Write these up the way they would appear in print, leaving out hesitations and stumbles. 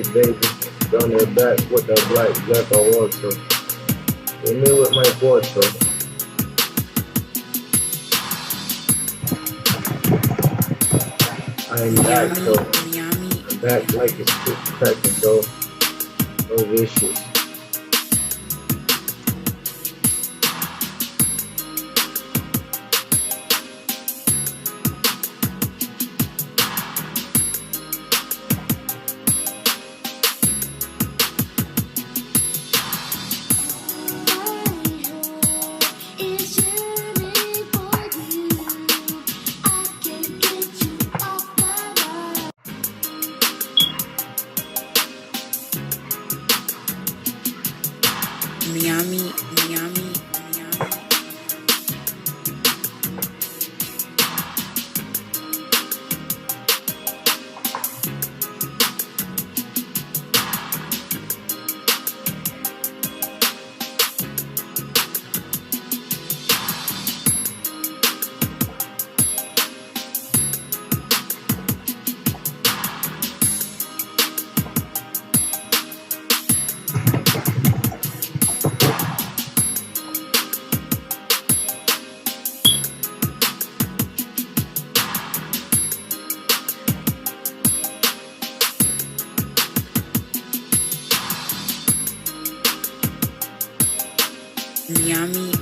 baby, down their back with the black jack on water. Hit me with my water. I'm back though. I'm back like it's cracking though. No vicious. Miami.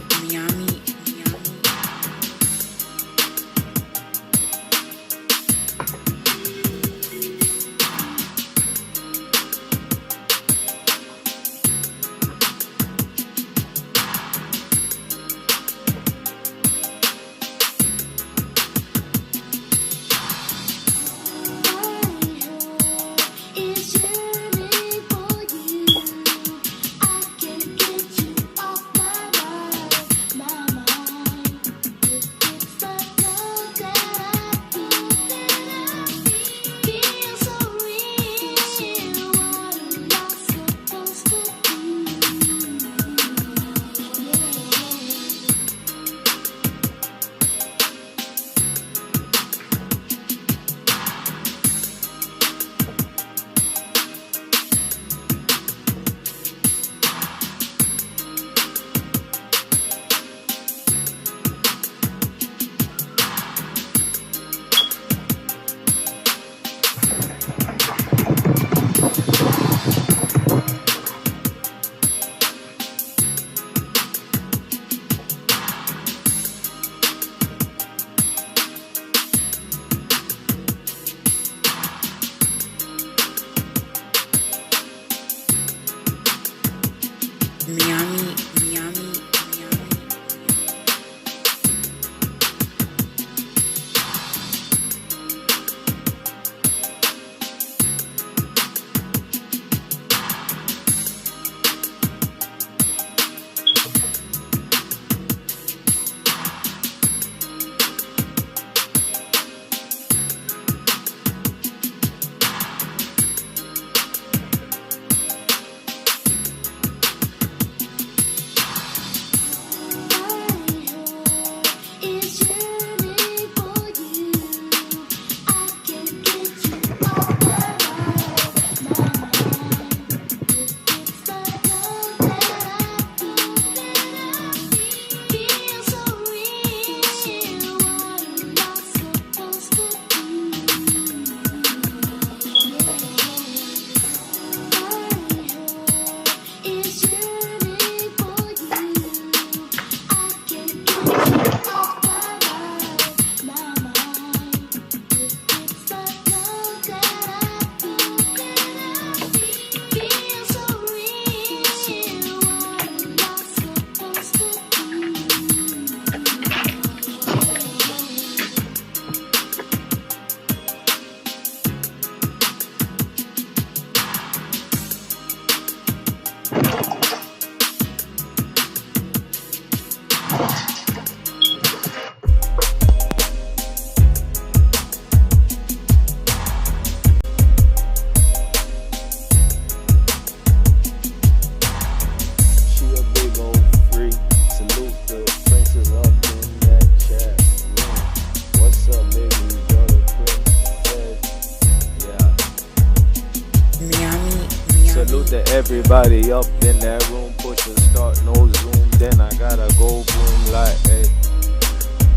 Salute to everybody up in that room. Push a start, no zoom. Then I gotta go boom like, hey,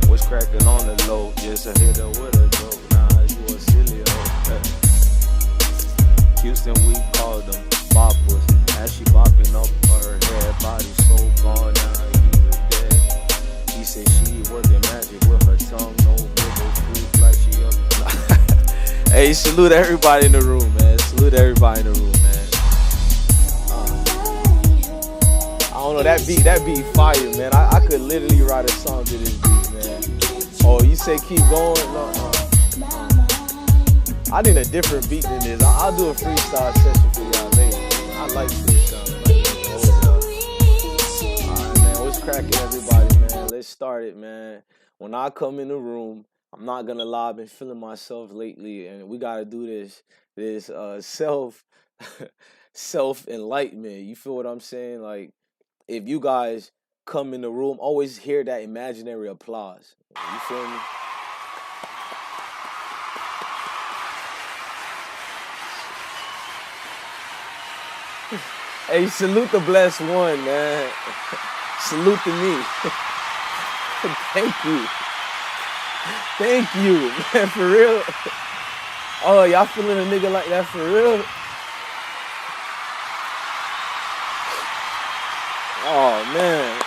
what's cracking on the low? Just a hitter with a joke. Nah, you a silly hoe. Houston, we called them boppers. As she bopping up her head, body so gone now, he's dead. He said she working magic with her tongue, no bubble fruit like she up. Hey, salute everybody in the room, man. Salute everybody in the room, man. I don't know, that beat fire, man. I could literally write a song to this beat, man. Oh, you say keep going? No, I need a different beat than this. I'll do a freestyle session for y'all later. I like freestyle. Alright, man. What's cracking, everybody, man? Let's start it, man. When I come in the room, I'm not gonna lie, I've been feeling myself lately, and we gotta do this self enlightenment. You feel what I'm saying? Like, if you guys come in the room, always hear that imaginary applause. You feel me? Hey, salute the blessed one, man. Salute to me. Thank you. Thank you, man, for real. Oh, y'all feeling a nigga like that for real? Oh, man.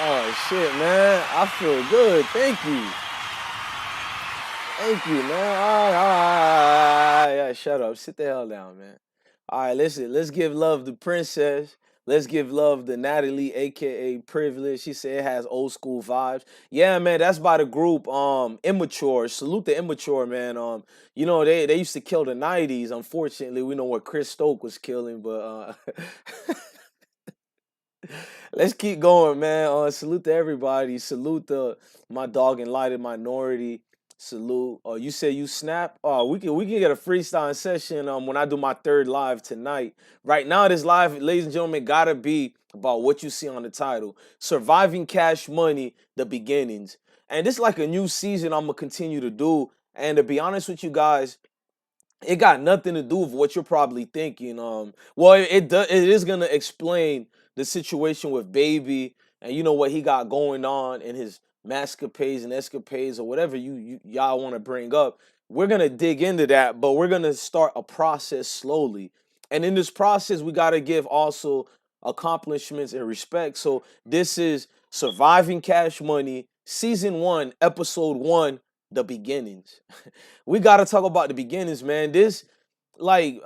Oh, shit, man. I feel good. Thank you. Thank you, man. All right. Shut up. Sit the hell down, man. All right, listen. Let's give love to Princess. Let's give love to Natalie, aka Privilege. She said it has old school vibes. Yeah, man, that's by the group Immature. Salute the Immature, man. You know, they used to kill the 90s. Unfortunately, we know what Chris Stoke was killing, but let's keep going, man. Salute to everybody. Salute to my dog Enlightened Minority. Salute. You say you snap. We can get a freestyle session when I do my third live tonight. Right now, this live, ladies and gentlemen, gotta be about what you see on the title: Surviving Cash Money, the beginnings. And this is like a new season I'm gonna continue to do. And to be honest with you guys, it got nothing to do with what you're probably thinking. Well, it is gonna explain the situation with Baby and you know what he got going on in his mascapades and escapades or whatever y'all want to bring up. We're gonna dig into that, but we're gonna start a process slowly. And in this process, we gotta give also accomplishments and respect. So this is Surviving Cash Money, Season 1, Episode 1, The Beginnings. We gotta talk about the beginnings, man. This, like,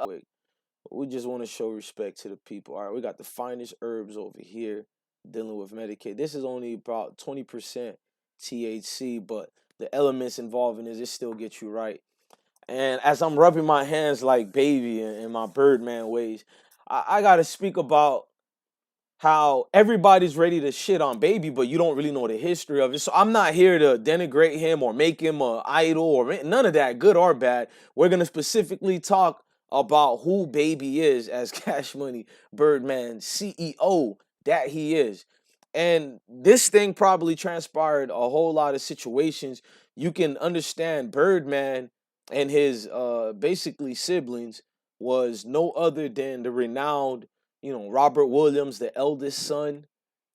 we just want to show respect to the people. All right, we got the finest herbs over here dealing with Medicaid. This is only about 20% THC, but the elements involved in this, it still gets you right. And as I'm rubbing my hands like Baby in my Birdman ways, I gotta speak about how everybody's ready to shit on Baby, but you don't really know the history of it. So I'm not here to denigrate him or make him an idol or none of that, good or bad. We're gonna specifically talk about who Baby is as Cash Money Birdman CEO that he is. And this thing probably transpired a whole lot of situations. You can understand Birdman and his basically siblings was no other than the renowned Robert Williams, the eldest son.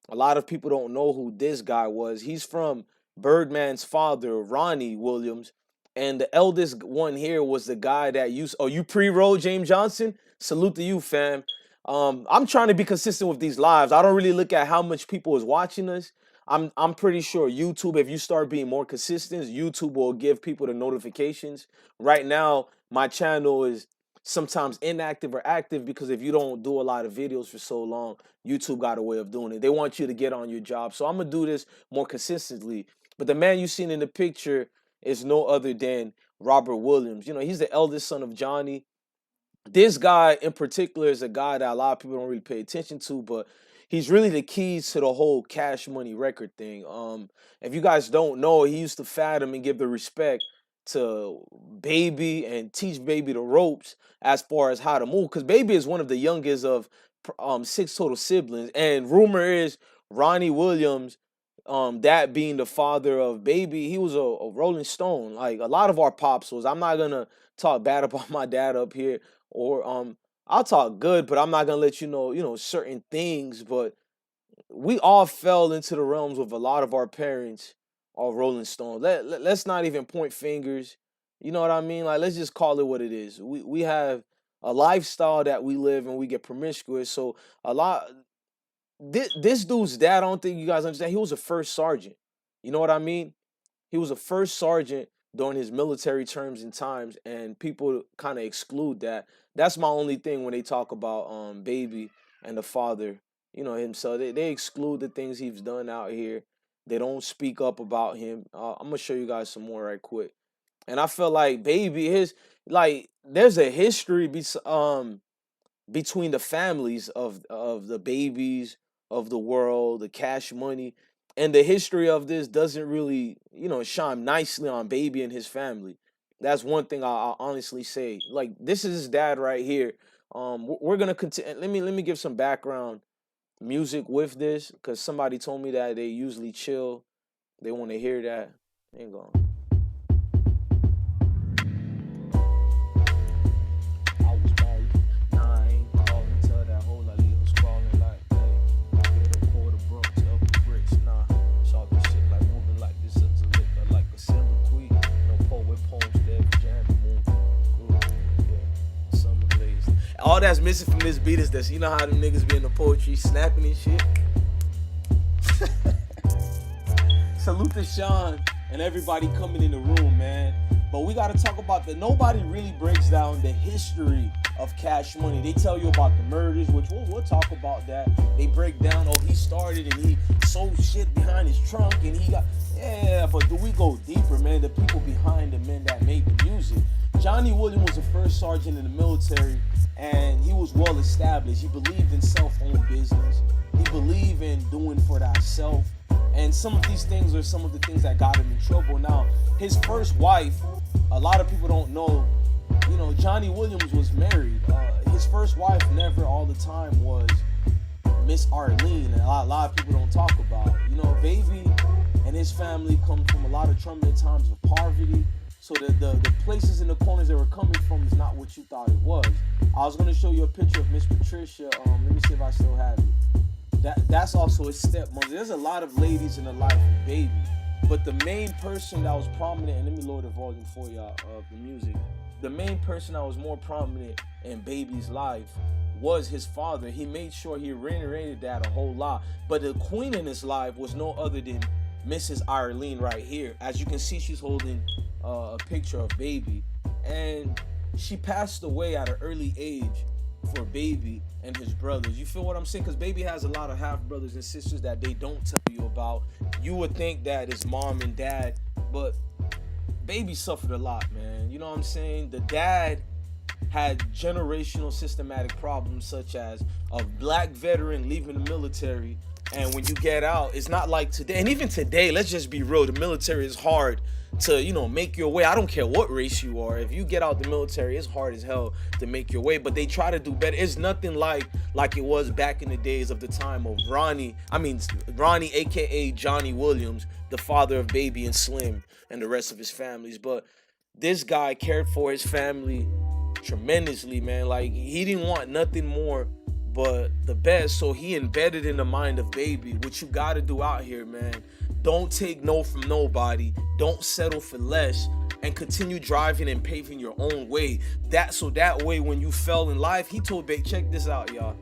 A lot of people don't know who this guy was. He's from Birdman's father, Ronnie Williams. And the eldest one here was the guy that used. Oh, you pre-roll James Johnson? Salute to you, fam. I'm trying to be consistent with these lives. I don't really look at how much people is watching us. I'm pretty sure YouTube, if you start being more consistent, YouTube will give people the notifications. Right now, my channel is sometimes inactive or active because if you don't do a lot of videos for so long, YouTube got a way of doing it. They want you to get on your job. So I'm gonna do this more consistently. But the man you seen in the picture is no other than Robert Williams. You know, he's the eldest son of Johnny. This guy in particular is a guy that a lot of people don't really pay attention to, but he's really the keys to the whole Cash Money record thing. If you guys don't know, he used to fathom and give the respect to Baby and teach Baby the ropes as far as how to move. Because Baby is one of the youngest of 6 total siblings, and rumor is Ronnie Williams, that being the father of Baby, he was a Rolling Stone. Like a lot of our pops was. I'm not gonna talk bad about my dad up here or I'll talk good, but I'm not gonna let certain things. But we all fell into the realms of a lot of our parents are Rolling Stones. Let's not even point fingers. You know what I mean? Like, let's just call it what it is. We have a lifestyle that we live and we get promiscuous. So a lot this dude's dad, I don't think you guys understand. He was a first sergeant. You know what I mean? He was a first sergeant during his military terms and times, and people kind of exclude that. That's my only thing when they talk about baby and the father, himself. They exclude the things he's done out here. They don't speak up about him. I'm gonna show you guys some more right quick. And I feel like baby, his like there's a history between the families of the babies of the world, the Cash Money, and the history of this doesn't really, shine nicely on baby and his family. That's one thing I'll honestly say. Like, this is his dad right here. We're gonna continue. Let me give some background music with this because somebody told me that they usually chill. They want to hear that. Hang on. I was born nine, calling to that hole, I leave her scrawling like, hey, get a quarter brooks up the bricks, nah. Sharp the shit like moving like this is a liquor, like a soliloquy. No poet poems, dead vagina moon. Cool, yeah, summer blaze. All that's missing from this beat is this. You know how them niggas be in the poetry snapping and shit? Salute to Sean and everybody coming in the room, man. But we got to talk about nobody really breaks down the history of Cash Money. They tell you about the murders, which we'll talk about that. They break down, oh, he started and he sold shit behind his trunk and he got, yeah, but do we go deeper, man? The people behind the men that made the music. Johnny Williams was the first sergeant in the military and he was well established. He believed in self-owned business. He believed in doing for thyself. And some of these things are some of the things that got him in trouble. Now, his first wife, a lot of people don't know, Johnny Williams was married. His first wife never all the time was Miss Arlene. And a lot of people don't talk about. Baby and his family come from a lot of troubling times of poverty. So the places in the corners they were coming from is not what you thought it was. I was going to show you a picture of Miss Patricia. Let me see if I still have it. That's also his stepmother. There's a lot of ladies in the life of baby. But the main person that was prominent, and let me lower the volume for y'all of the music. The main person that was more prominent in baby's life was his father. He made sure he reiterated that a whole lot. But the queen in his life was no other than Mrs. Arlene right here. As you can see, she's holding a picture of baby. And she passed away at an early age for baby and his brothers. You feel what I'm saying? Because baby has a lot of half brothers and sisters that they don't tell you about. You would think that it's mom and dad, but baby suffered a lot, man. You know what I'm saying? The dad had generational systematic problems such as a black veteran leaving the military, and when you get out, it's not like today. And even today, let's just be real, the military is hard to make your way. I don't care what race you are. If you get out the military, it's hard as hell to make your way, but they try to do better. It's nothing like it was back in the days of the time of Ronnie, aka Johnny Williams, the father of Baby and Slim and the rest of his families. But this guy cared for his family tremendously, man. Like, he didn't want nothing more but the best, so he embedded in the mind of baby what you gotta do out here, man. Don't take no from nobody. Don't settle for less, and continue driving and paving your own way. That way, when you fell in life, he told baby, check this out, y'all.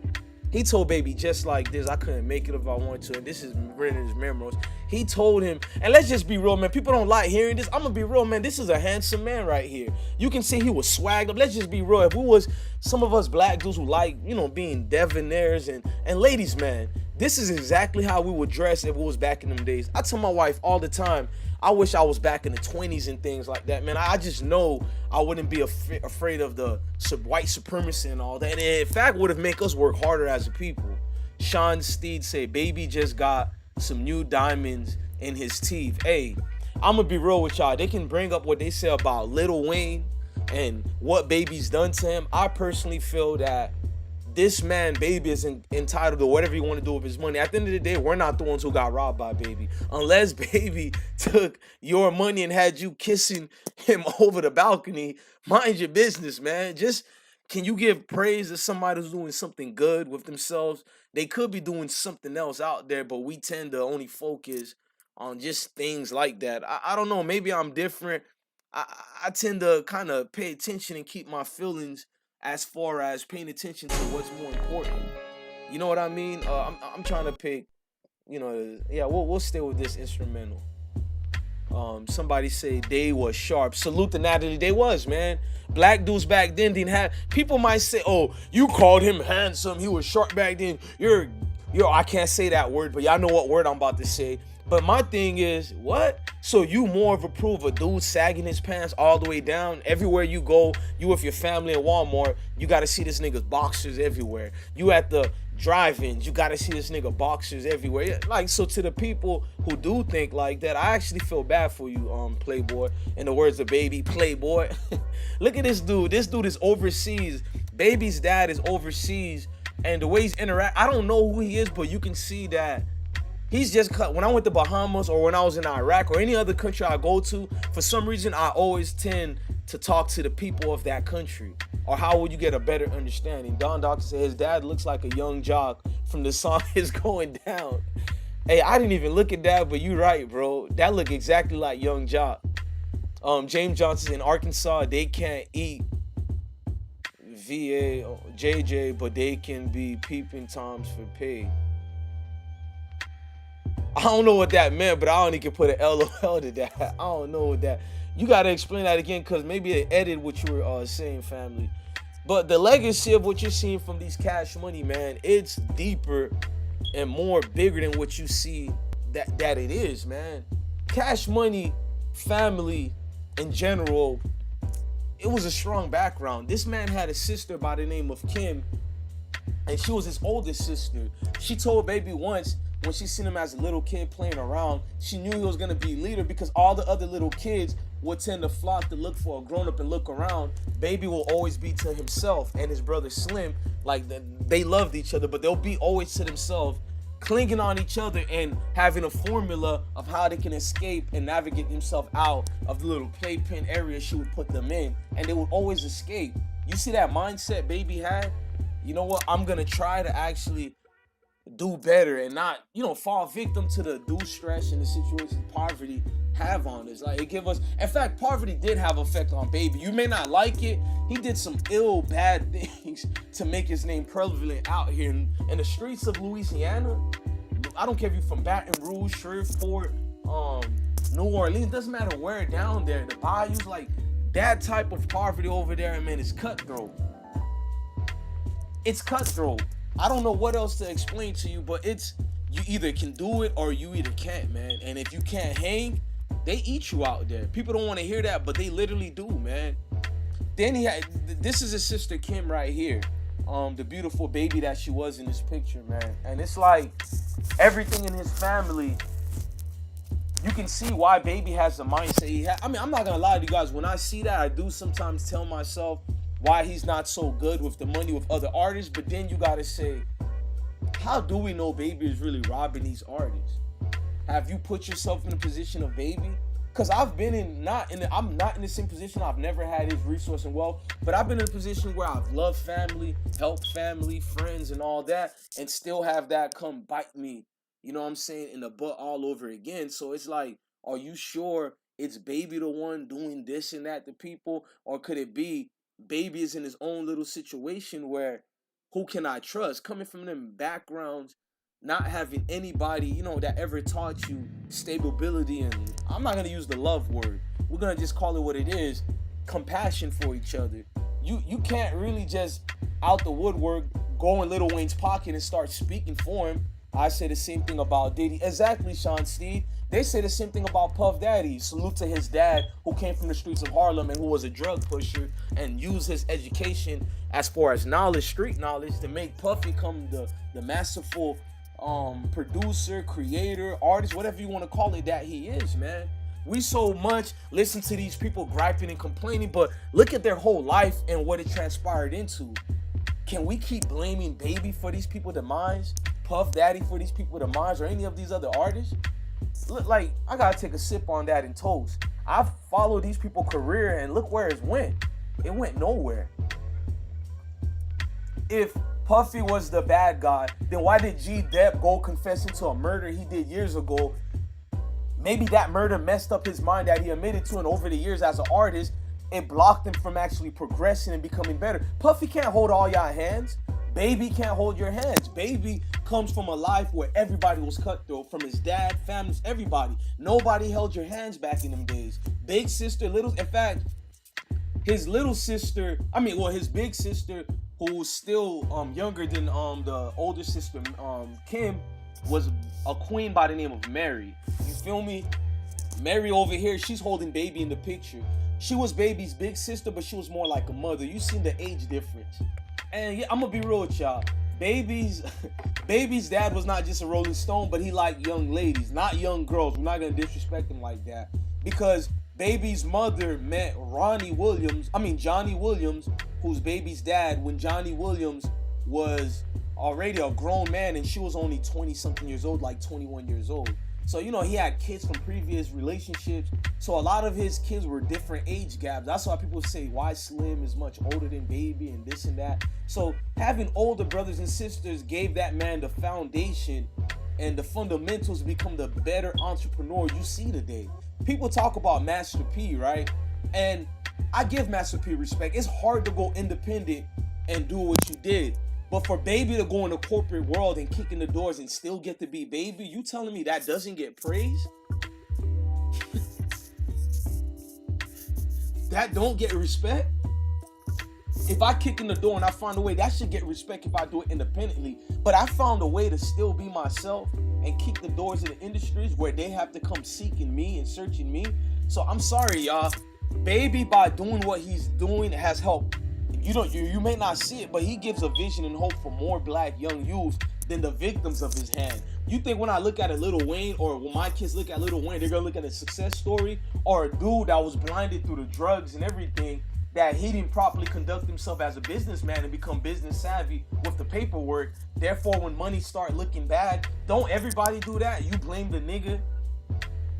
He told baby just like this, I couldn't make it if I wanted to, and this is written in his memoirs. He told him, and let's just be real, man. People don't like hearing this. I'm gonna be real, man. This is a handsome man right here. You can see he was swagged up. Let's just be real. If we was some of us black dudes who like, being debonaires and ladies, man, this is exactly how we would dress if it was back in them days. I tell my wife all the time, I wish I was back in the 20s and things like that, man. I just know I wouldn't be afraid of the white supremacy and all that. And in fact, would have make us work harder as a people. Sean Steed said, baby just got some new diamonds in his teeth. Hey, I'm going to be real with y'all. They can bring up what they say about Lil Wayne and what baby's done to him. I personally feel that this man, baby, is entitled to whatever he want to do with his money. At the end of the day, we're not the ones who got robbed by baby. Unless baby took your money and had you kissing him over the balcony, mind your business, man. Just Can you give praise to somebody who's doing something good with themselves? They could be doing something else out there, but we tend to only focus on just things like that. I don't know. Maybe I'm different. I tend to kind of pay attention and keep my feelings as far as paying attention to what's more important. You know what I mean? I'm trying to pick. Yeah. We'll stay with this instrumental. Somebody say they was sharp. Salute to Natalie. They was, man. Black dudes back then didn't have. People might say, "Oh, you called him handsome. He was sharp back then." I can't say that word, but y'all know what word I'm about to say. But my thing is, what? So you more of approve a dude sagging his pants all the way down everywhere you go? You with your family in Walmart, you gotta see this nigga's boxers everywhere. You at the drive-ins, you gotta see this nigga boxers everywhere. Like, so to the people who do think like that, I actually feel bad for you, Playboy. In the words of Baby, Playboy. Look at this dude. This dude is overseas. Baby's dad is overseas, and the way he's interact, I don't know who he is, but you can see that he's just cut. When I went to Bahamas or when I was in Iraq or any other country I go to, for some reason I always tend to talk to the people of that country. Or how would you get a better understanding? Don Doctor said his dad looks like a young jock from the song Is Going Down. Hey, I didn't even look at that, but you right, bro. That look exactly like young jock. James Johnson in Arkansas, they can't eat VA JJ, but they can be peeping toms for pay. I don't know what that meant, but I only can put an LOL to that. I don't know what that. You gotta explain that again, cause maybe they edited what you were saying, family. But the legacy of what you're seeing from these Cash Money, man, it's deeper and more bigger than what you see that it is, man. Cash Money family in general, it was a strong background. This man had a sister by the name of Kim, and she was his oldest sister. She told Baby once, when she seen him as a little kid playing around, she knew he was gonna be leader because all the other little kids would tend to flock to look for a grown-up and look around. Baby will always be to himself, and his brother Slim, like they loved each other, but they'll be always to themselves, clinging on each other and having a formula of how they can escape and navigate themselves out of the little playpen area she would put them in, and they would always escape. You see that mindset Baby had? You know what? I'm gonna try to actually do better and not, fall victim to the due stress and the situation poverty have on us. Like, it give us, in fact, poverty did have effect on Baby. You may not like it. He did some bad things to make his name prevalent out here in the streets of Louisiana. I don't care if you're from Baton Rouge, Shreveport, New Orleans, doesn't matter where down there, the bayous, like that type of poverty over there, man, is cutthroat. It's cutthroat. I don't know what else to explain to you, but you either can do it or you either can't, man. And if you can't hang, they eat you out there. People don't want to hear that, but they literally do, man. Then this is his sister Kim right here, the beautiful baby that she was in this picture, man. And it's like everything in his family, you can see why Baby has the mindset he has. I mean, I'm not gonna lie to you guys. When I see that, I do sometimes tell myself why he's not so good with the money with other artists. But then you gotta say, how do we know Baby is really robbing these artists? Have you put yourself in the position of Baby? Because I've been I'm not in the same position. I've never had his resource and wealth, but I've been in a position where I've loved family, helped family, friends, and all that, and still have that come bite me, you know what I'm saying, in the butt all over again. So it's like, are you sure it's Baby the one doing this and that to people? Or could it be Baby is in his own little situation where, who can I trust? Coming from them backgrounds, not having anybody, that ever taught you stability, and I'm not going to use the love word. We're going to just call it what it is, compassion for each other. You can't really just out the woodwork go in Lil Wayne's pocket and start speaking for him. I say the same thing about Diddy. Exactly, Sean Steve. They say the same thing about Puff Daddy. Salute to his dad, who came from the streets of Harlem and who was a drug pusher and used his education as far as knowledge, street knowledge, to make Puff become the masterful producer, creator, artist, whatever you want to call it, that he is, man. We so much listen to these people griping and complaining, but look at their whole life and what it transpired into. Can we keep blaming Baby for these people's demise, Puff Daddy for these people's demise, or any of these other artists? Look, like, I gotta take a sip on that and toast. I've followed these people's career and look where it went. It went nowhere. if Puffy was the bad guy, then why did G Depp go confessing to a murder he did years ago? Maybe that murder messed up his mind that he admitted to, and over the years as an artist, it blocked him from actually progressing and becoming better. Puffy can't hold all y'all hands. Baby can't hold your hands. Baby comes from a life where everybody was cutthroat, from his dad, families, everybody. Nobody held your hands back in them days. Big sister, little, in fact, his little sister, his big sister, who's still younger than the older sister, Kim, was a queen by the name of Mary. You feel me? Mary over here, she's holding Baby in the picture. She was Baby's big sister, but she was more like a mother. You seen the age difference. And yeah, I'm gonna be real with y'all. Baby's dad was not just a Rolling Stone, but he liked young ladies, not young girls. We're not gonna disrespect him like that, because Baby's mother met Johnny Williams, who's Baby's dad, when Johnny Williams was already a grown man and she was only 20 something years old, like 21 years old. So, you know, he had kids from previous relationships. So a lot of his kids were different age gaps. That's why people say why Slim is much older than Baby and this and that. So having older brothers and sisters gave that man the foundation and the fundamentals to become the better entrepreneur you see today. People talk about Master P, right? And I give Master P respect. It's hard to go independent and do what you did. But for Baby to go in the corporate world and kick in the doors and still get to be Baby, you telling me that doesn't get praise? That don't get respect? If I kick in the door and I find a way, that should get respect if I do it independently. But I found a way to still be myself and kick the doors of the industries where they have to come seeking me and searching me. So I'm sorry, y'all. Baby, by doing what he's doing, has helped. You may not see it, but he gives a vision and hope for more black young youths than the victims of his hand. You think when I look at a Lil Wayne, or when my kids look at Lil Wayne, they're gonna look at a success story, or a dude that was blinded through the drugs and everything, that he didn't properly conduct himself as a businessman and become business savvy with the paperwork. Therefore, when money start looking bad, don't everybody do that? You blame the nigga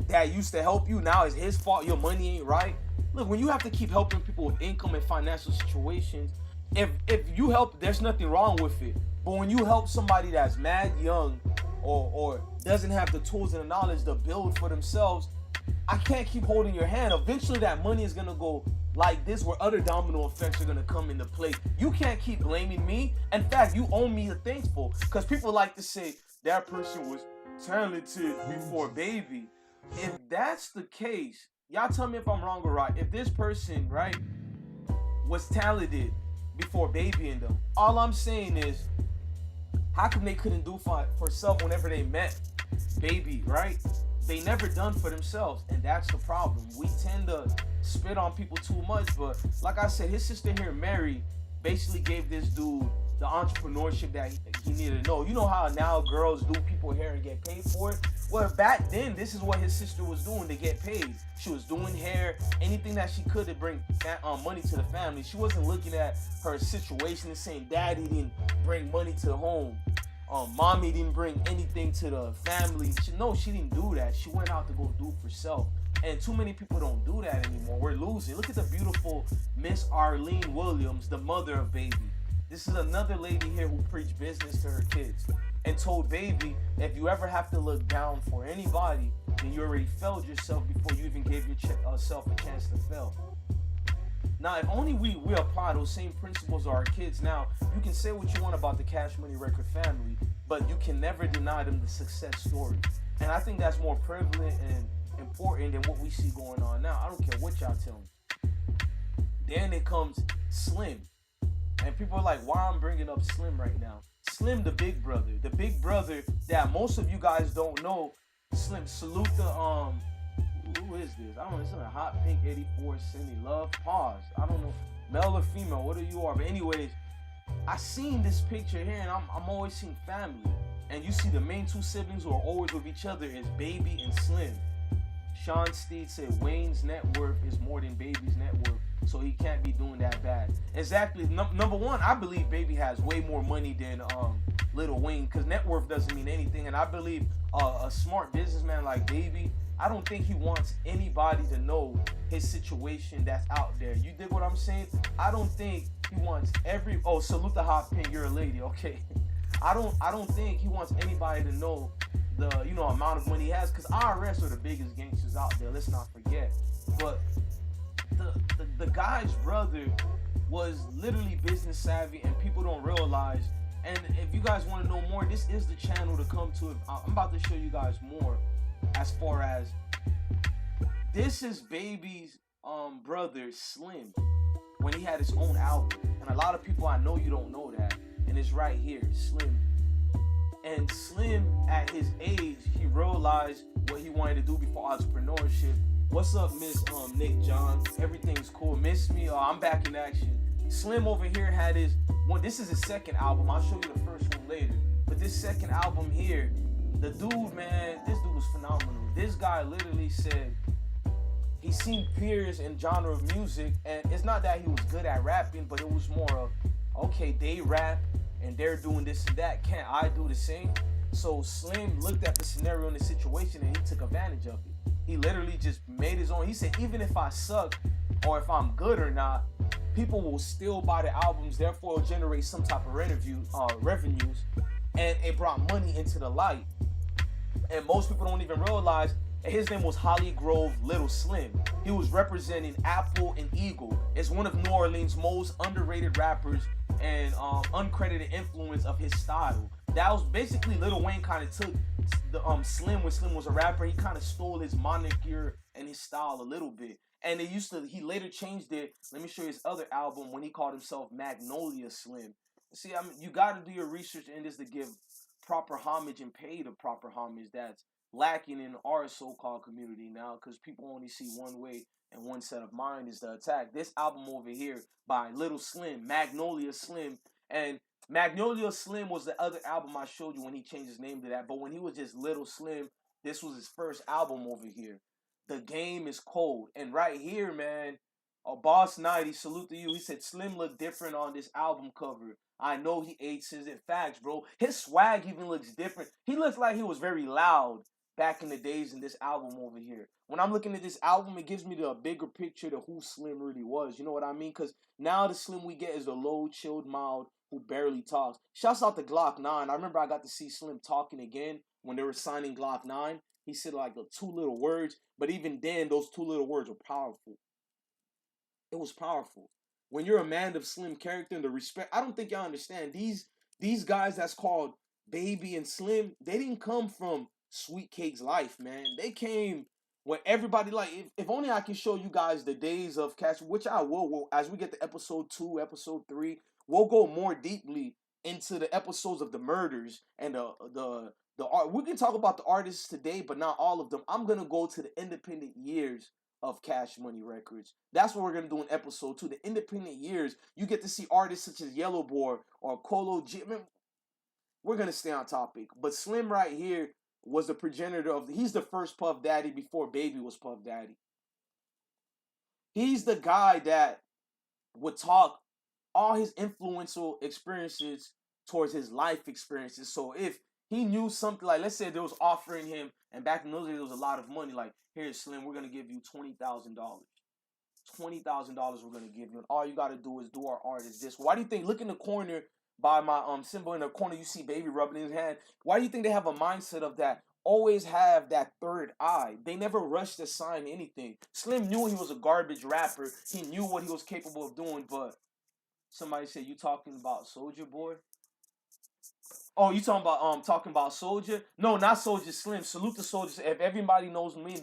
that used to help you, now it's his fault your money ain't right. Look, when you have to keep helping people with income and financial situations, if you help, there's nothing wrong with it. But when you help somebody that's mad young or doesn't have the tools and the knowledge to build for themselves, I can't keep holding your hand. Eventually that money is gonna go like this, where other domino effects are gonna come into play. You can't keep blaming me. In fact, you owe me a thankful, because people like to say that person was talented before Baby. If that's the case, y'all tell me if I'm wrong or right. If this person, right, was talented before Baby and them, all I'm saying is, how come they couldn't do for self whenever they met Baby, right? They never done for themselves, and that's the problem. We tend to spit on people too much, but like I said, his sister here, Mary, basically gave this dude the entrepreneurship that he needed to know. You know how now girls do people hair and get paid for it? Well, back then, this is what his sister was doing to get paid. She was doing hair, anything that she could to bring money to the family. She wasn't looking at her situation and saying, Daddy didn't bring money to home. Mommy didn't bring anything to the family. She didn't do that. She went out to go do for self. And too many people don't do that anymore. We're losing. Look at the beautiful Miss Arlene Williams, the mother of Baby. This is another lady here who preached business to her kids and told Baby, if you ever have to look down for anybody, then you already failed yourself before you even gave yourself a chance to fail. Now, if only we apply those same principles to our kids. Now, you can say what you want about the Cash Money Record family, but you can never deny them the success story. And I think that's more prevalent and important than what we see going on now. I don't care what y'all tell me. Then it comes Slim. And people are like, why I'm bringing up Slim right now? Slim, the big brother. The big brother that most of you guys don't know. Slim, salute the, who is this? I don't know, it's a Hot Pink 84, Cindy Love. Pause. I don't know, male or female, whatever you are. But anyways, I seen this picture here, and I'm always seeing family. And you see the main two siblings who are always with each other is Baby and Slim. Sean Steed said Wayne's net worth is more than Baby's net worth, so he can't be doing that bad. Exactly. Number one, I believe Baby has way more money than Lil Wayne, because net worth doesn't mean anything. And I believe a smart businessman like Baby, I don't think he wants anybody to know his situation that's out there. You dig what I'm saying? I don't think he wants every. Oh, salute the hot pin. You're a lady. Okay. I don't think he wants anybody to know the amount of money he has, because IRS are the biggest gangsters out there. Let's not forget. But the guy's brother was literally business savvy, and people don't realize. And if you guys want to know more, this is the channel to come to. I'm about to show you guys more as far as this is Baby's brother Slim when he had his own album. And a lot of people, I know you don't know that, and it's right here, Slim. And Slim, at his age, he realized what he wanted to do before entrepreneurship. What's up, Miss Nick John? Everything's cool. Miss me? I'm back in action. Slim over here had his one. This is his second album. I'll show you the first one later. But this second album here, the dude, man, this dude was phenomenal. This guy literally said he seen peers in genre of music, and it's not that he was good at rapping, but it was more of, okay, they rap and they're doing this and that. Can't I do the same? So Slim looked at the scenario and the situation, and he took advantage of it. He literally just made his own. He said, even if I suck or if I'm good or not, people will still buy the albums. Therefore, it'll generate some type of revenues, and it brought money into the light. And most people don't even realize his name was Holly Grove Little Slim. He was representing Apple and Eagle. It's one of New Orleans' most underrated rappers and uncredited influence of his style. That was basically Lil Wayne kind of took the Slim when Slim was a rapper. He kind of stole his moniker and his style a little bit. And he later changed it. Let me show you his other album when he called himself Magnolia Slim. See, you got to do your research in this to give proper homage and pay the proper homage that's lacking in our so-called community now, because people only see one way and one set of mind is the attack. This album over here by Little Slim, Magnolia Slim, and Magnolia Slim was the other album I showed you when he changed his name to that. But when he was just Little Slim, this was his first album over here. The Game is Cold. And right here, man, Boss 90, salute to you. He said Slim looked different on this album cover. I know he ate his facts, bro. His swag even looks different. He looks like he was very loud back in the days in this album over here. When I'm looking at this album, it gives me the bigger picture to who Slim really was. You know what I mean? Because now the Slim we get is the low, chilled, mild, who barely talks. Shouts out to Glock 9. I remember I got to see Slim talking again when they were signing Glock 9. He said like the two little words, but even then, those two little words were powerful. It was powerful. When you're a man of Slim character and the respect, I don't think y'all understand. These guys that's called Baby and Slim, they didn't come from Sweet Cake's life, man. They came when everybody like, if only I can show you guys the days of Cash, which I will as we get to episode 2, episode 3, we'll go more deeply into the episodes of the murders and the art. We can talk about the artists today, but not all of them. I'm gonna go to the independent years of Cash Money Records. That's what we're gonna do in episode 2. The independent years, you get to see artists such as Yellow Boy or Colo G. I mean, we're gonna stay on topic. But Slim right here was the progenitor of. He's the first Puff Daddy before Baby was Puff Daddy. He's the guy that would talk all his influential experiences towards his life experiences. So if he knew something, like let's say they was offering him, and back in those days there was a lot of money, like, here's Slim, we're gonna give you $20,000. $20,000 we're gonna give you, and all you gotta do is do our art is this. Why do you think? Look in the corner by my symbol in the corner, you see Baby rubbing his hand. Why do you think they have a mindset of that? Always have that third eye. They never rush to sign anything. Slim knew he was a garbage rapper. He knew what he was capable of doing, but somebody said, you talking about Soulja Boy? Oh, you talking about Soulja? No, not Soulja Slim. Salute to Soulja. If everybody knows me,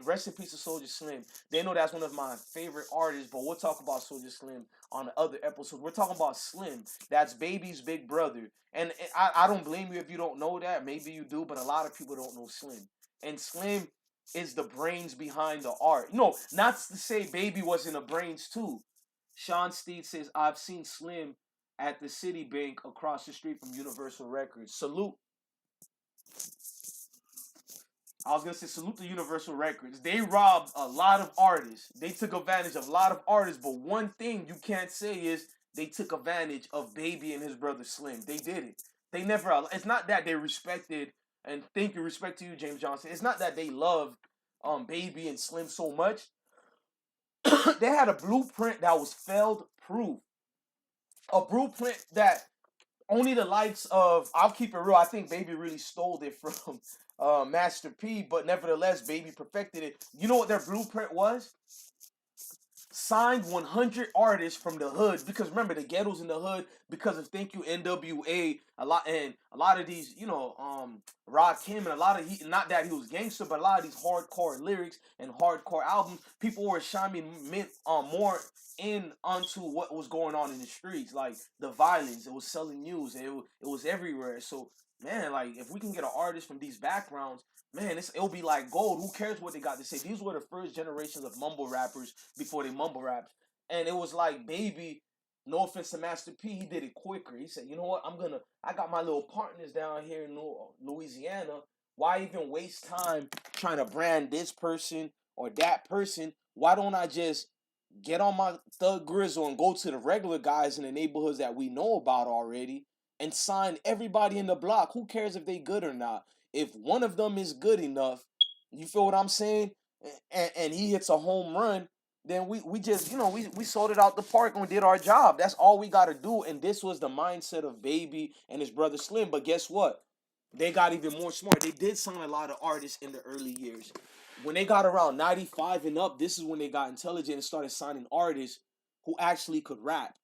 rest in peace to Soulja Slim. They know that's one of my favorite artists. But we'll talk about Soulja Slim on the other episode. We're talking about Slim. That's Baby's big brother. And I don't blame you if you don't know that. Maybe you do, but a lot of people don't know Slim. And Slim is the brains behind the art. No, not to say Baby wasn't a brains too. Sean Steed says, I've seen Slim at the Citibank across the street from Universal Records. Salute. I was going to say salute to Universal Records. They robbed a lot of artists. They took advantage of a lot of artists. But one thing you can't say is they took advantage of Baby and his brother Slim. They did it. They never, it's not that they respected, and thank you, respect to you, James Johnson. It's not that they loved Baby and Slim so much. They had a blueprint that was failed proof. a blueprint that only the likes of, I'll keep it real, I think Baby really stole it from Master P, but nevertheless, Baby perfected it. You know what their blueprint was? Signed 100 artists from the hood, because remember the ghettos in the hood, because of Thank You NWA, a lot of these, Rakim, and a lot of, he, not that he was gangster, but a lot of these hardcore lyrics and hardcore albums, people were shining more in onto what was going on in the streets, like the violence. It was selling news, and it was everywhere. So man, like if we can get an artist from these backgrounds, man, it'll be like gold. Who cares what they got to say? These were the first generations of mumble rappers before they mumble rapped. And it was like Baby, no offense to Master P, he did it quicker. He said, you know what, I got my little partners down here in Louisiana. Why even waste time trying to brand this person or that person? Why don't I just get on my thug grizzle and go to the regular guys in the neighborhoods that we know about already and sign everybody in the block? Who cares if they good or not? If one of them is good enough, you feel what I'm saying? And he hits a home run, then we just, we sold it out the park and we did our job. That's all we got to do. And this was the mindset of Baby and his brother Slim. But guess what? They got even more smart. They did sign a lot of artists in the early years. When they got around 95 and up, this is when they got intelligent and started signing artists who actually could rap.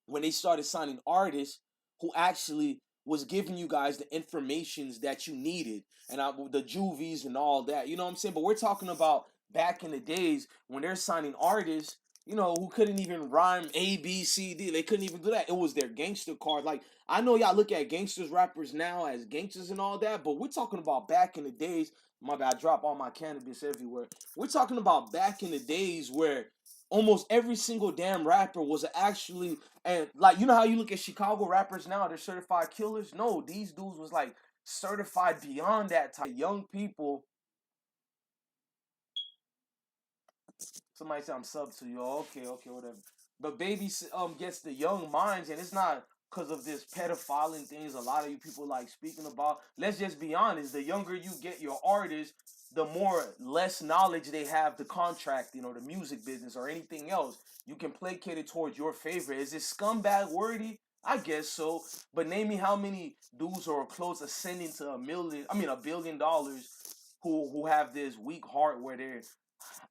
When they started signing artists who actually was giving you guys the informations that you needed, and the juvies and all that. You know what I'm saying? But we're talking about back in the days when they're signing artists, who couldn't even rhyme A, B, C, D. They couldn't even do that. It was their gangster card. Like, I know y'all look at gangsters rappers now as gangsters and all that, but we're talking about back in the days. My bad, I drop all my cannabis everywhere. We're talking about back in the days where almost every single damn rapper was actually, and like, you know how you look at Chicago rappers now, they're certified killers? No, these dudes was like certified beyond that type. Young people, somebody said I'm sub to you. Okay, okay, whatever. But Baby gets the young minds, and it's not because of this pedophiling things a lot of you people like speaking about. Let's just be honest. The younger you get your artist, the more less knowledge they have the contract, the music business or anything else. You can placate it towards your favorite. Is it scumbag worthy? I guess so. But name me how many dudes are close ascending to $1 billion who have this weak heart where they're,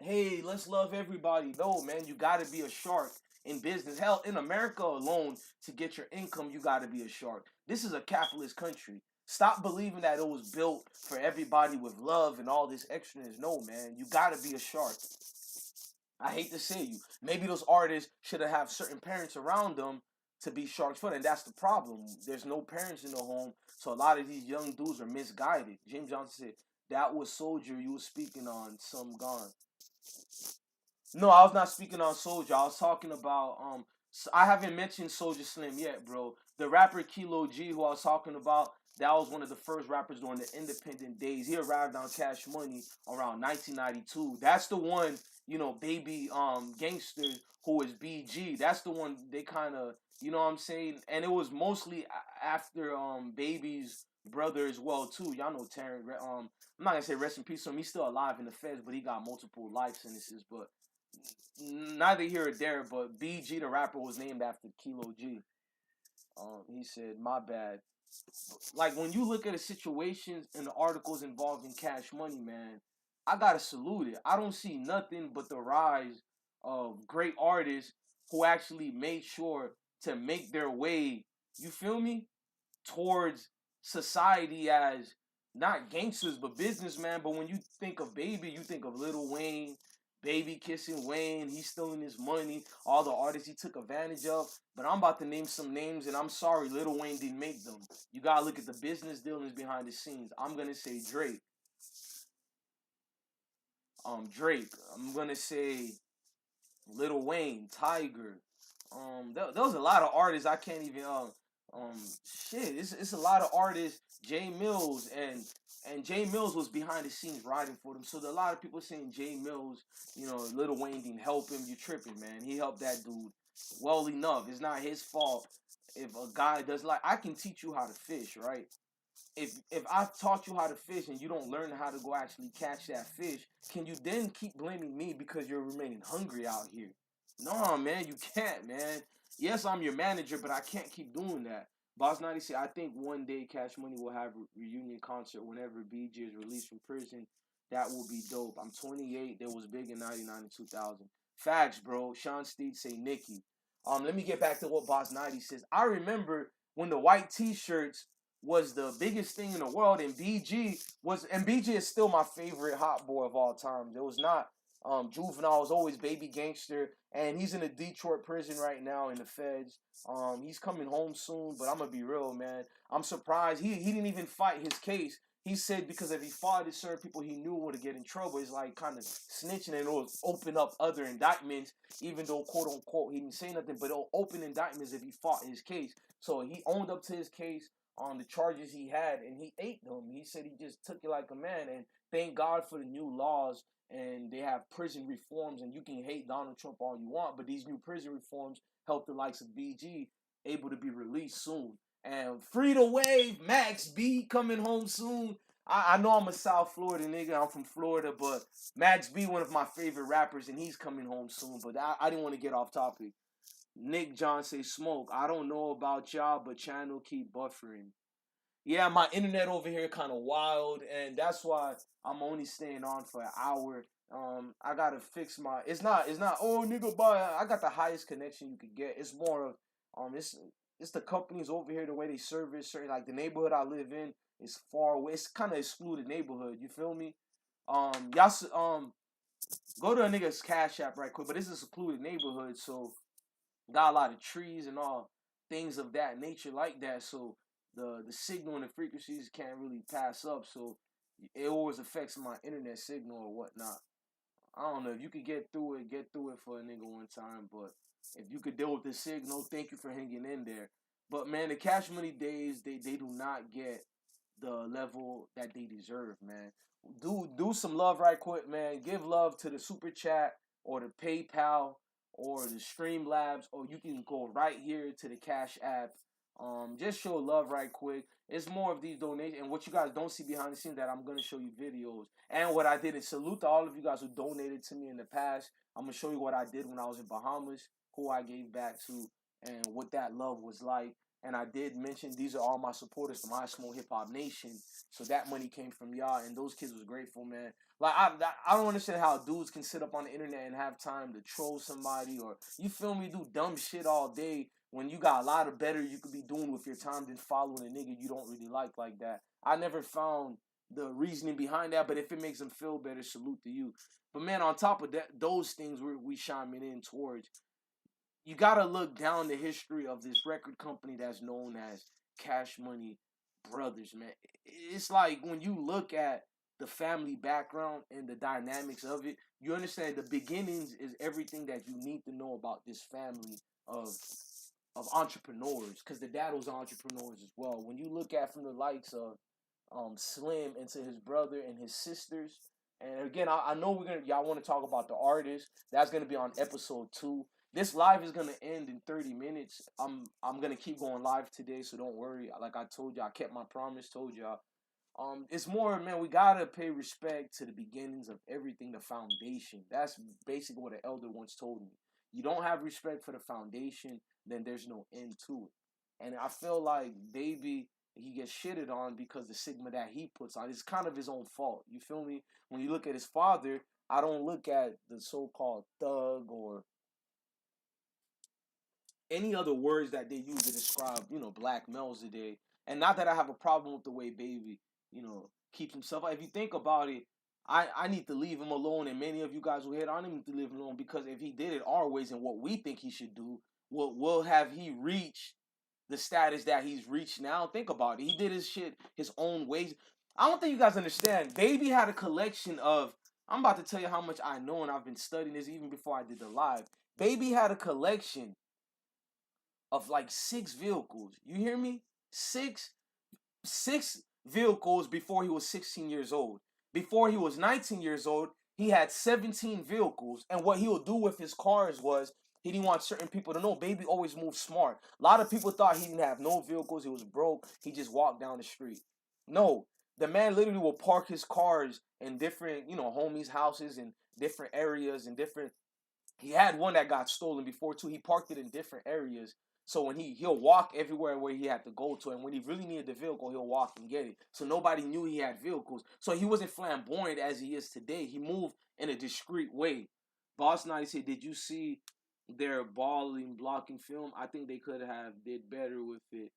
hey, let's love everybody. No, man, you got to be a shark in business. Hell, in America alone, to get your income, you got to be a shark. This is a capitalist country. Stop believing that it was built for everybody with love and all this extraness. No, man, you got to be a shark. I hate to say you. Maybe those artists should have certain parents around them to be sharks for them. And that's the problem. There's no parents in the home, so a lot of these young dudes are misguided. James Johnson said, that was Soldier you was speaking on, some gone. No, I was not speaking on Soldier. I was talking about I haven't mentioned Soldier Slim yet, bro. The rapper Kilo G, who I was talking about, that was one of the first rappers during the independent days. He arrived on Cash Money around 1992. That's the one, Baby Gangster, who is BG. That's the one they kind of, you know what I'm saying? And it was mostly after Baby's brother as well too. Y'all know Terrence. I'm not gonna say rest in peace to him. He's still alive in the feds, but he got multiple life sentences. But neither here or there, but BG the rapper was named after Kilo G. He said, "My bad." Like when you look at the situations and the articles involving Cash Money, man, I gotta salute it. I don't see nothing but the rise of great artists who actually made sure to make their way. You feel me? Towards society as not gangsters but businessmen. But when you think of Baby, you think of Lil Wayne, Baby kissing Wayne, he's stealing his money, all the artists he took advantage of. But I'm about to name some names, and I'm sorry, Lil Wayne didn't make them. You gotta look at the business dealings behind the scenes. I'm gonna say Drake. Drake. I'm gonna say Lil Wayne, Tiger. There was a lot of artists I can't even um shit. It's a lot of artists. Jay Mills and Jay Mills was behind the scenes writing for them. So there are a lot of people saying Jay Mills, Lil Wayne didn't help him. You tripping, man? He helped that dude well enough. It's not his fault if a guy does, like, I can teach you how to fish, right? If I've taught you how to fish and you don't learn how to go actually catch that fish, can you then keep blaming me because you're remaining hungry out here? No, man, you can't, man. Yes, I'm your manager, but I can't keep doing that. Boss 90 said, I think one day Cash Money will have a reunion concert whenever BG is released from prison. That will be dope. I'm 28. That was big in 99 and 2000. Facts, bro. Sean Steed say Nikki. Let me get back to what Boss 90 says. I remember when the white t-shirts was the biggest thing in the world, and BG is still my favorite hot boy of all time. There was not Juvenile was always baby gangster, and he's in a Detroit prison right now in the feds. He's coming home soon, but I'm gonna be real, man. I'm surprised he didn't even fight his case. He said because if he fought it, certain people he knew would get in trouble. It's like kind of snitching, and it'll open up other indictments, even though quote unquote he didn't say nothing, but it'll open indictments if he fought his case. So he owned up to his case on the charges he had, and he ate them. He said he just took it like a man, and thank God for the new laws, and they have prison reforms, and you can hate Donald Trump all you want, but these new prison reforms help the likes of BG able to be released soon. And free to wave, Max B coming home soon. I know I'm a South Florida nigga. I'm from Florida, but Max B, one of my favorite rappers, and he's coming home soon. But I didn't want to get off topic. Nick John say smoke. I don't know about y'all, but channel keep buffering. Yeah, my internet over here kind of wild, and that's why I'm only staying on for an hour. I gotta fix my. It's not. Oh, nigga, bye. I got the highest connection you could get. It's more of it's the companies over here, the way they service certain, like the neighborhood I live in is far away. It's kind of excluded neighborhood. You feel me? Go to a nigga's Cash App right quick, but this is a secluded neighborhood, so got a lot of trees and all things of that nature like that. So the signal and the frequencies can't really pass up. So it always affects my internet signal or whatnot. I don't know if you could get through it for a nigga one time. But if you could deal with the signal, thank you for hanging in there. But man, the Cash Money days, they do not get the level that they deserve, man. Do some love right quick, man. Give love to the super chat or the PayPal or the Streamlabs, or you can go right here to the Cash App. Just show love right quick. It's more of these donations, and what you guys don't see behind the scenes that I'm gonna show you videos. And what I did is salute to all of you guys who donated to me in the past. I'm gonna show you what I did when I was in Bahamas, who I gave back to, and what that love was like. And I did mention these are all my supporters from IsmokeHiphop Nation. So that money came from y'all, and those kids was grateful, man. Like I don't understand how dudes can sit up on the internet and have time to troll somebody, or you feel me, do dumb shit all day when you got a lot of better you could be doing with your time than following a nigga you don't really like that. I never found the reasoning behind that, but if it makes them feel better, salute to you. But man, on top of that, those things we chiming in towards, you gotta look down the history of this record company that's known as Cash Money Brothers, man. It's like when you look at the family background and the dynamics of it, you understand the beginnings is everything that you need to know about this family of entrepreneurs, because the dad was entrepreneurs as well. When you look at from the likes of Slim into his brother and his sisters, and again, I know y'all want to talk about the artist. That's gonna be on episode 2. This live is gonna end in 30 minutes. I'm gonna keep going live today, so don't worry. Like I told you, I kept my promise. Told y'all. It's more, man. We gotta pay respect to the beginnings of everything, the foundation. That's basically what an elder once told me. You don't have respect for the foundation, then there's no end to it. And I feel like Baby, he gets shitted on because the stigma that he puts on is kind of his own fault. You feel me? When you look at his father, I don't look at the so-called thug or any other words that they use to describe, black males today. And not that I have a problem with the way Baby, keeps himself. If you think about it, I need to leave him alone, and many of you guys who hate on him need to leave him alone, because if he did it our ways and what we think he should do, will have he reached the status that he's reached now? Think about it. He did his shit his own ways. I don't think you guys understand. Baby had a collection of. I'm about to tell you how much I know, and I've been studying this even before I did the live. Baby had a collection of like 6 vehicles. You hear me? Six vehicles before he was 16 years old. Before he was 19 years old, he had 17 vehicles. And what he would do with his cars was he didn't want certain people to know. Baby always moved smart. A lot of people thought he didn't have no vehicles. He was broke. He just walked down the street. No, the man literally will park his cars in different, homies' houses and different areas and different He had one that got stolen before too. He parked it in different areas. So when he'll walk everywhere where he had to go to, and when he really needed the vehicle, he'll walk and get it. So nobody knew he had vehicles. So he wasn't flamboyant as he is today. He moved in a discreet way. Boss 90 said, "Did you see their balling blocking film? I think they could have did better with it,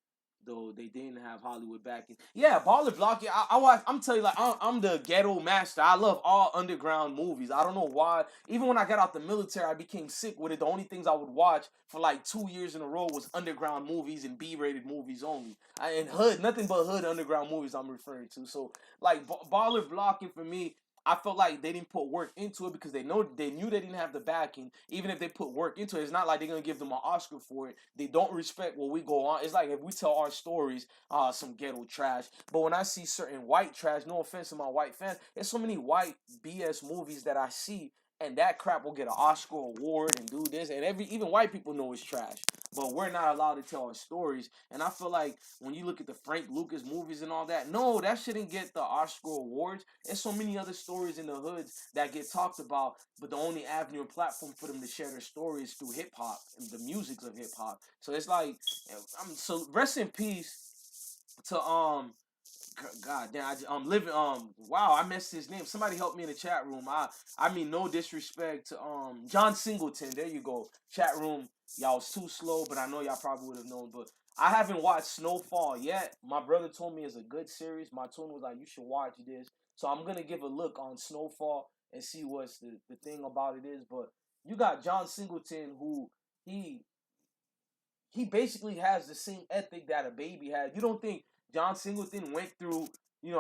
though they didn't have Hollywood backing." Yeah, baller blocking. I watch. I'm telling you, like I'm the ghetto master. I love all underground movies. I don't know why. Even when I got out the military, I became sick with it. The only things I would watch for like 2 years in a row was underground movies and B-rated movies only. And hood, nothing but hood underground movies I'm referring to. So like baller blocking for me, I felt like they didn't put work into it because they knew they didn't have the backing. Even if they put work into it, it's not like they're gonna give them an Oscar for it. They don't respect what we go on. It's like if we tell our stories, some ghetto trash. But when I see certain white trash, no offense to my white fans, there's so many white BS movies that I see, and that crap will get an Oscar award and do this, and even white people know it's trash. But we're not allowed to tell our stories, and I feel like when you look at the Frank Lucas movies and all that, no, that shouldn't get the Oscar awards. There's so many other stories in the hoods that get talked about, but the only avenue and platform for them to share their stories through hip hop and the music of hip hop. So it's like, so rest in peace to God damn, I'm living. Wow, I missed his name. Somebody help me in the chat room. I mean, no disrespect to John Singleton. There you go. Chat room, y'all was too slow, but I know y'all probably would have known. But I haven't watched Snowfall yet. My brother told me it's a good series. My twin was like, you should watch this. So I'm gonna give a look on Snowfall and see what's the thing about it is. But you got John Singleton, who he he basically has the same ethic that a baby had. You don't think John Singleton went through,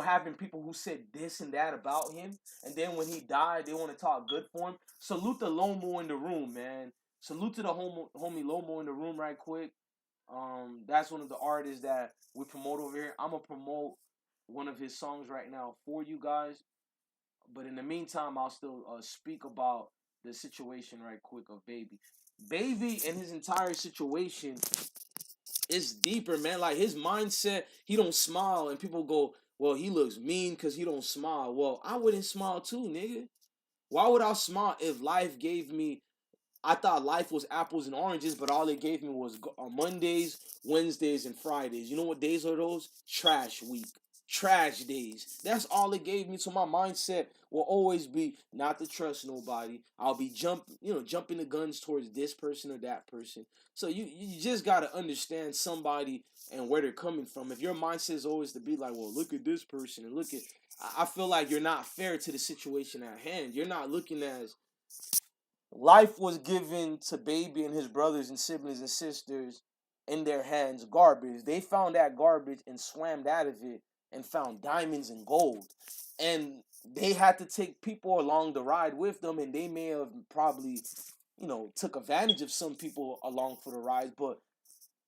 having people who said this and that about him, and then when he died, they want to talk good for him? Salute the Lomo in the room, man. Salute to the homie Lomo in the room, right quick. That's one of the artists that we promote over here. I'm gonna promote one of his songs right now for you guys, but in the meantime, I'll still speak about the situation right quick of Baby. Baby and his entire situation, it's deeper, man. Like his mindset, he don't smile, and people go, "Well, he looks mean because he don't smile." Well, I wouldn't smile too, nigga. Why would I smile if life gave me? I thought life was apples and oranges, but all it gave me was Mondays, Wednesdays, and Fridays. You know what days are those? Trash week. Trash days. That's all it gave me. So my mindset will always be not to trust nobody. I'll be jumping the guns towards this person or that person. So you just gotta understand somebody and where they're coming from. If your mindset is always to be like, well, look at this person and look at, I feel like you're not fair to the situation at hand. You're not looking as life was given to Baby and his brothers and siblings and sisters in their hands garbage. They found that garbage and swam out of it and found diamonds and gold. And they had to take people along the ride with them, and they may have probably, took advantage of some people along for the ride. But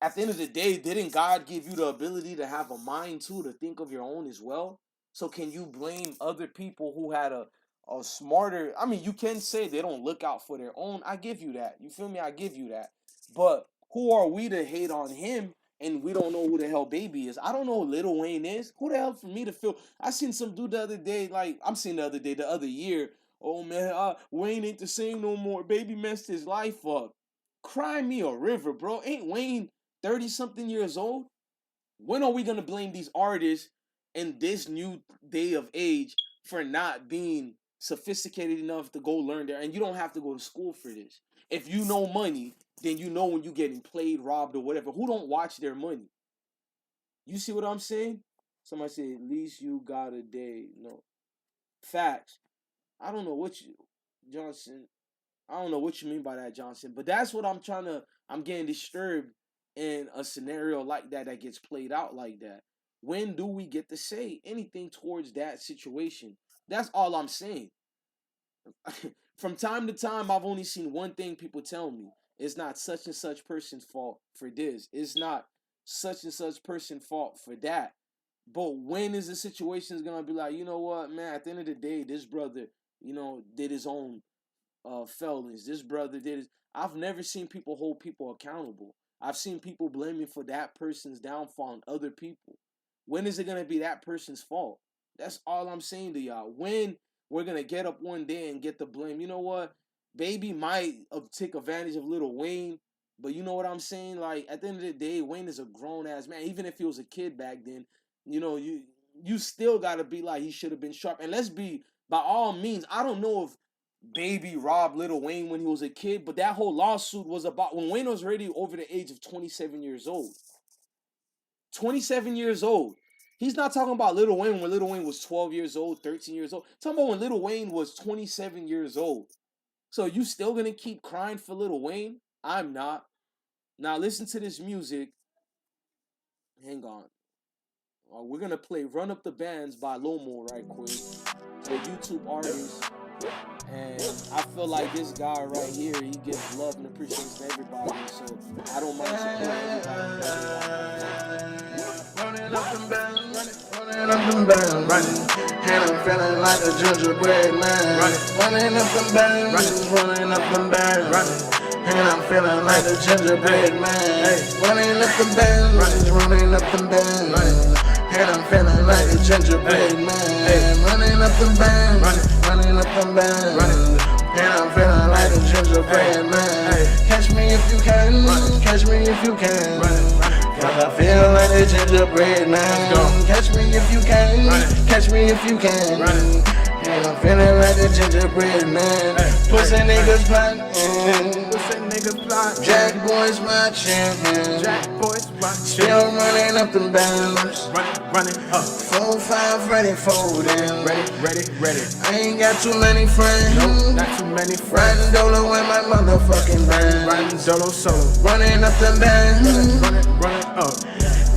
at the end of the day, didn't God give you the ability to have a mind too, to think of your own as well? So can you blame other people who had a smarter? I mean, you can say they don't look out for their own. I give you that. You feel me? I give you that. But who are we to hate on him and we don't know who the hell Baby is? I don't know who Lil Wayne is. Who the hell for me to feel? I seen some dude the other day, like I'm seeing the other year. Oh man, Wayne ain't the same no more. Baby messed his life up. Cry me a river, bro. Ain't Wayne 30 something years old? When are we going to blame these artists in this new day of age for not being sophisticated enough to go learn there? And you don't have to go to school for this. If you know money, then you know when you're getting played, robbed, or whatever. Who don't watch their money? You see what I'm saying? Somebody said, at least you got a day. No. Facts. I don't know what you, Johnson. I don't know what you mean by that, Johnson, but that's what I'm getting disturbed in a scenario like that gets played out like that. When do we get to say anything towards that situation? That's all I'm saying. From time to time, I've only seen one thing people tell me. It's not such and such person's fault for this. It's not such and such person's fault for that. But when is the situation gonna be like, you know what, man, at the end of the day, this brother, did his own felons. This brother did it. I've never seen people hold people accountable. I've seen people blaming for that person's downfall on other people. When is it gonna be that person's fault? That's all I'm saying to y'all. When we're gonna get up one day and get the blame. You know what? Baby might take advantage of Lil Wayne, but you know what I'm saying? Like at the end of the day, Wayne is a grown ass man. Even if he was a kid back then, you still gotta be like he should have been sharp. And let's be by all means, I don't know if Baby robbed Lil Wayne when he was a kid, but that whole lawsuit was about when Wayne was already over the age of 27 years old. 27 years old. He's not talking about Lil Wayne when Lil Wayne was 12 years old, 13 years old. Talking about when Lil Wayne was 27 years old. So you still gonna keep crying for Lil Wayne? I'm not. Now listen to this music. Hang on. We're gonna play "Run Up the Bands" by Lomo right quick. The YouTube artist, and I feel like this guy right here, he gives love and appreciation to everybody. So I don't mind supporting Running up them bands, running up them bands, running. And I'm feeling like a gingerbread man. Running up them bands, running up them bands, running. And I'm feeling like a gingerbread man. Running up them bands, running up them bands. And I'm feeling like a gingerbread man. Running up them bands, running up them bands. And I'm feeling like a gingerbread man. Catch me if you can, catch me if you can. Cause I feel like a gingerbread man. Catch me if you can, catch me if you can. And I'm feeling like a gingerbread man. Pussy niggas plotting, Jack boys watching, still running up them bands. Running up. 4-5 ready folding. Ready. I ain't got too many friends. No, not too many friends. Riding Dolo in my motherfucking band. Riding Dolo solo. Running up them bands. Running up.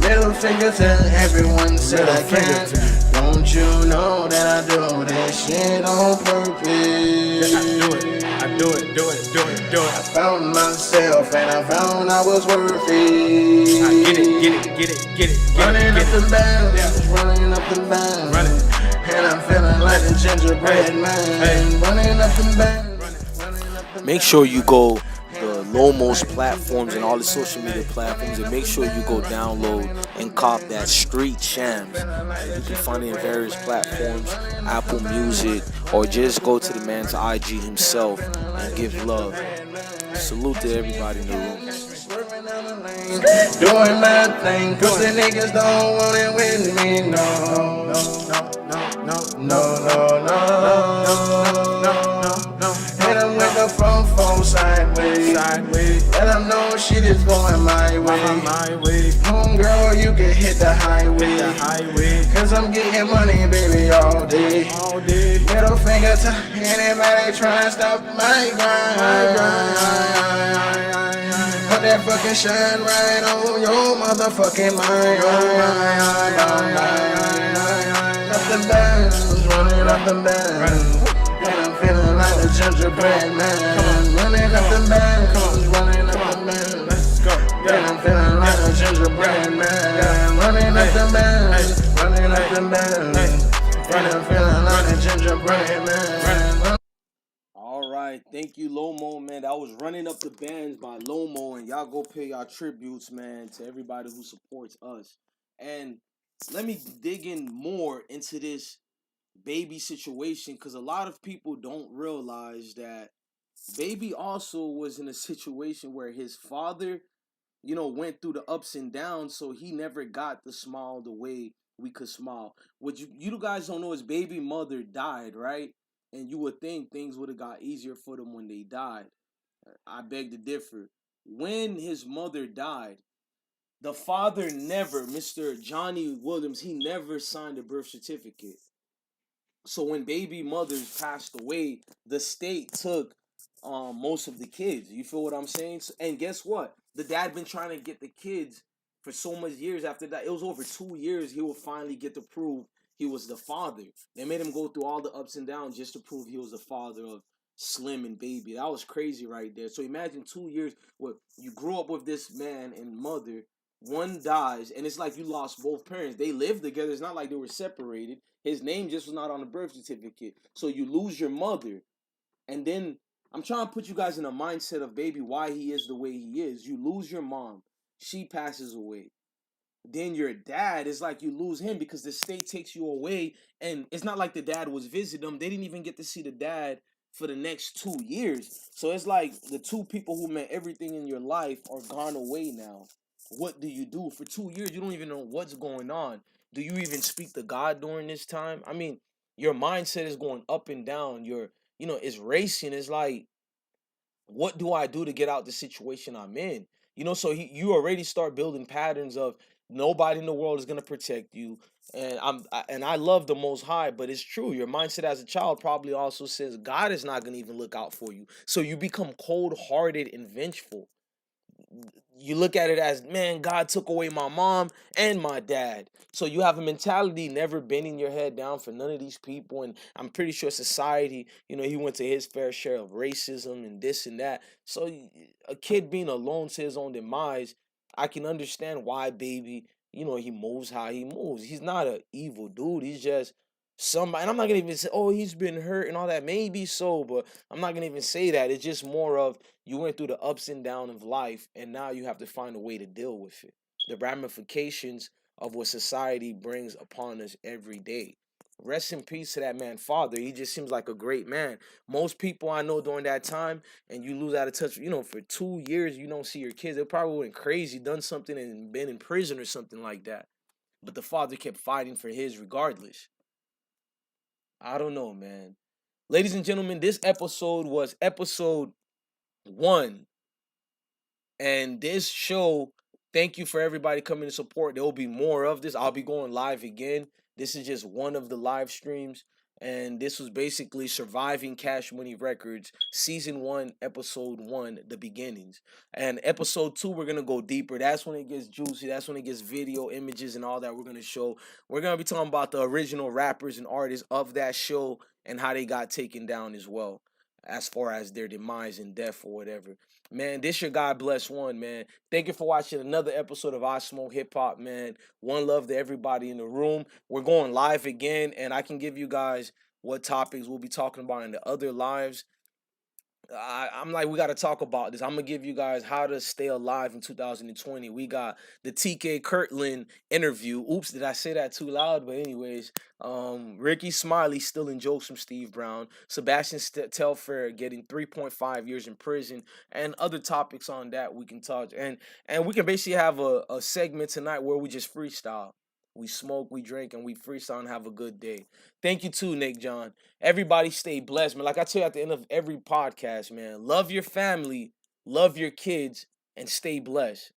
Middle finger to everyone said I can. Don't you know that I do this shit on purpose? I do it. I found myself and I found I was worthy. I get it. Running up the bands, running up the bands. And I'm feeling like a gingerbread man. Running up the bands. Make sure you go the Lomo's platforms and all the social media platforms, and make sure you go download and cop that Street Shams. You can find it in various platforms, Apple Music, or just go to the man's IG himself and give love. Salute to everybody in the room. Doing my thing, cause the niggas don't want it with me, no. Hit them with the front phone sideways. Let them know shit is going my way. Homegirl, you can hit the highway. Cause I'm getting money, baby, all day. Middle finger to anybody trying to stop my grind. Put that fucking shine right on your motherfucking mind. Up the bands, running up the bands. And I'm feeling like a gingerbread man. Running up the bands, running up the bands. Let's go. And I'm feeling like a gingerbread man. Running up the bands, running up the bands. And I'm feeling like a gingerbread man. Alright, thank you, Lomo, man. That was Running Up the Bands by Lomo, and y'all go pay y'all tributes, man, to everybody who supports us. And let me dig in more into this Baby situation, because a lot of people don't realize that Baby also was in a situation where his father, went through the ups and downs, so he never got to smile the way we could smile. What you guys don't know is Baby mother died, right? And you would think things would have got easier for them when they died. I beg to differ. When his mother died, the father never, Mr. Johnny Williams, he never signed a birth certificate. So when Baby mothers passed away, the state took most of the kids. You feel what I'm saying? And guess what? The dad been trying to get the kids for so much years after that. It was over 2 years he would finally get to prove he was the father. They made him go through all the ups and downs just to prove he was the father of Slim and Baby. That was crazy right there. So imagine 2 years where you grew up with this man and mother. One dies, and it's like you lost both parents. They lived together. It's not like they were separated. His name just was not on the birth certificate. So you lose your mother. And then I'm trying to put you guys in a mindset of Baby why he is the way he is. You lose your mom. She passes away. Then your dad is like you lose him because the state takes you away. And it's not like the dad was visiting them. They didn't even get to see the dad for the next 2 years. So it's like the two people who meant everything in your life are gone away now. What do you do? For 2 years, you don't even know what's going on. Do you even speak to God during this time? I mean, your mindset is going up and down. It's racing. It's like, what do I do to get out the situation I'm in? So you already start building patterns of nobody in the world is gonna protect you, and I love the Most High, but it's true. Your mindset as a child probably also says God is not gonna even look out for you, so you become cold hearted and vengeful. You look at it as, man, God took away my mom and my dad. So you have a mentality never bending your head down for none of these people. And I'm pretty sure society, he went to his fair share of racism and this and that. So a kid being alone to his own demise, I can understand why baby, he moves how he moves. He's not an evil dude. He's just somebody. And I'm not gonna even say, oh, he's been hurt and all that. Maybe so, but I'm not gonna even say that. It's just more of, you went through the ups and downs of life, and now you have to find a way to deal with it. The ramifications of what society brings upon us every day. Rest in peace to that man, father. He just seems like a great man. Most people I know during that time, and you lose out of touch, for 2 years, you don't see your kids. They probably went crazy, done something, and been in prison or something like that. But the father kept fighting for his regardless. I don't know, man. Ladies and gentlemen, this episode was episode 1. And this show, thank you for everybody coming to support. There will be more of this. I'll be going live again. This is just one of the live streams. And this was basically Surviving Cash Money Records, Season 1, Episode 1, The Beginnings. And Episode 2, we're going to go deeper. That's when it gets juicy. That's when it gets video, images, and all that we're going to show. We're going to be talking about the original rappers and artists of that show and how they got taken down as well, as far as their demise and death or whatever. Man, this your God Bless One, man. Thank you for watching another episode of IsmokeHiphop, man. One love to everybody in the room. We're going live again, and I can give you guys what topics we'll be talking about in the other lives. I'm like, we got to talk about this. I'm going to give you guys how to stay alive in 2020. We got the TK Kirtland interview. Oops, did I say that too loud? But anyways, Ricky Smiley stealing jokes from Steve Brown. Sebastian Telfair getting 3.5 years in prison, and other topics on that we can touch. And we can basically have a segment tonight where we just freestyle. We smoke, we drink, and we freestyle and have a good day. Thank you too, Nick John. Everybody stay blessed, man. Like I tell you at the end of every podcast, man, love your family, love your kids, and stay blessed.